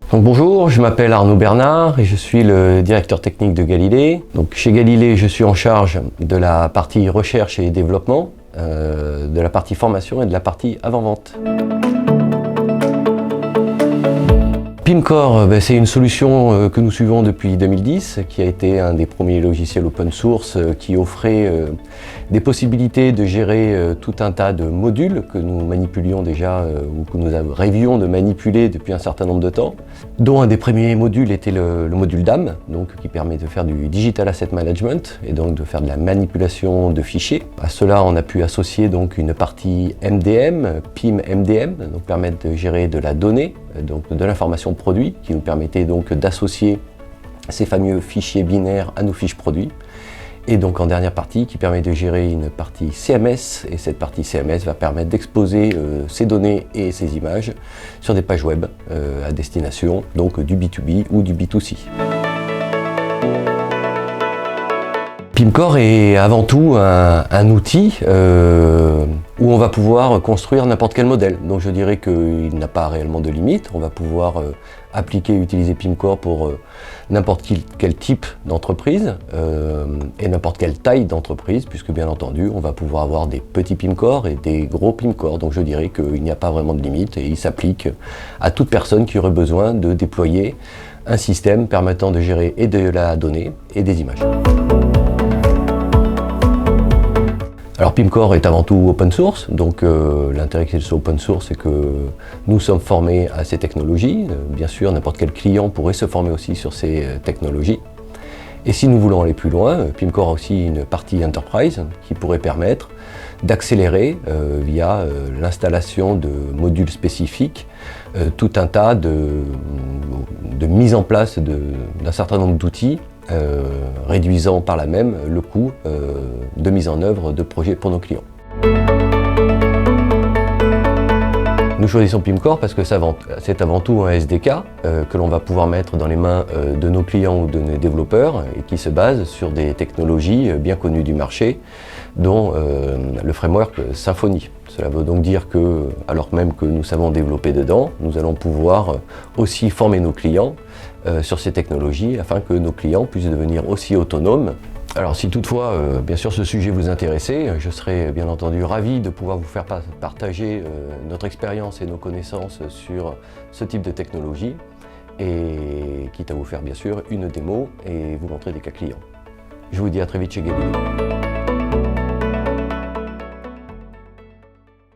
Donc bonjour, je m'appelle Arnaud Bernard et je suis le directeur technique de Galilée. Donc chez Galilée, je suis en charge de la partie recherche et développement, de la partie formation et de la partie avant-vente. Pimcore, c'est une solution que nous suivons depuis 2010, qui a été un des premiers logiciels open source qui offrait des possibilités de gérer tout un tas de modules que nous manipulions déjà ou que nous rêvions de manipuler depuis un certain nombre de temps, dont un des premiers modules était le module DAM, donc, qui permet de faire du Digital Asset Management et donc de faire de la manipulation de fichiers. À cela, on a pu associer donc une partie MDM, PIM MDM, donc permettre de gérer de la donnée, donc de l'information produit, qui nous permettait donc d'associer ces fameux fichiers binaires à nos fiches produits. Et donc en dernière partie, qui permet de gérer une partie CMS, et cette partie CMS va permettre d'exposer ces données et ces images sur des pages web à destination donc du B2B ou du B2C. Pimcore est avant tout un outil où on va pouvoir construire n'importe quel modèle. Donc je dirais qu'il n'a pas réellement de limite. On va pouvoir appliquer et utiliser Pimcore pour n'importe quel type d'entreprise et n'importe quelle taille d'entreprise, puisque bien entendu on va pouvoir avoir des petits Pimcore et des gros Pimcore. Donc je dirais qu'il n'y a pas vraiment de limite et il s'applique à toute personne qui aurait besoin de déployer un système permettant de gérer et de la donnée et des images. Alors Pimcore est avant tout open source, donc l'intérêt qu'il soit open source, c'est que nous sommes formés à ces technologies. Bien sûr, n'importe quel client pourrait se former aussi sur ces technologies. Et si nous voulons aller plus loin, Pimcore a aussi une partie enterprise qui pourrait permettre d'accélérer via l'installation de modules spécifiques tout un tas de mise en place d'un certain nombre d'outils, réduisant par là même le coût de mise en œuvre de projets pour nos clients. Nous choisissons Pimcore parce que c'est avant tout un SDK que l'on va pouvoir mettre dans les mains de nos clients ou de nos développeurs et qui se base sur des technologies bien connues du marché, dont le framework Symfony. Cela veut donc dire que, alors même que nous savons développer dedans, nous allons pouvoir aussi former nos clients sur ces technologies afin que nos clients puissent devenir aussi autonomes. Alors si toutefois, bien sûr, ce sujet vous intéressait, je serais bien entendu ravi de pouvoir vous faire partager notre expérience et nos connaissances sur ce type de technologie, et quitte à vous faire bien sûr une démo et vous montrer des cas clients. Je vous dis à très vite chez Galilée.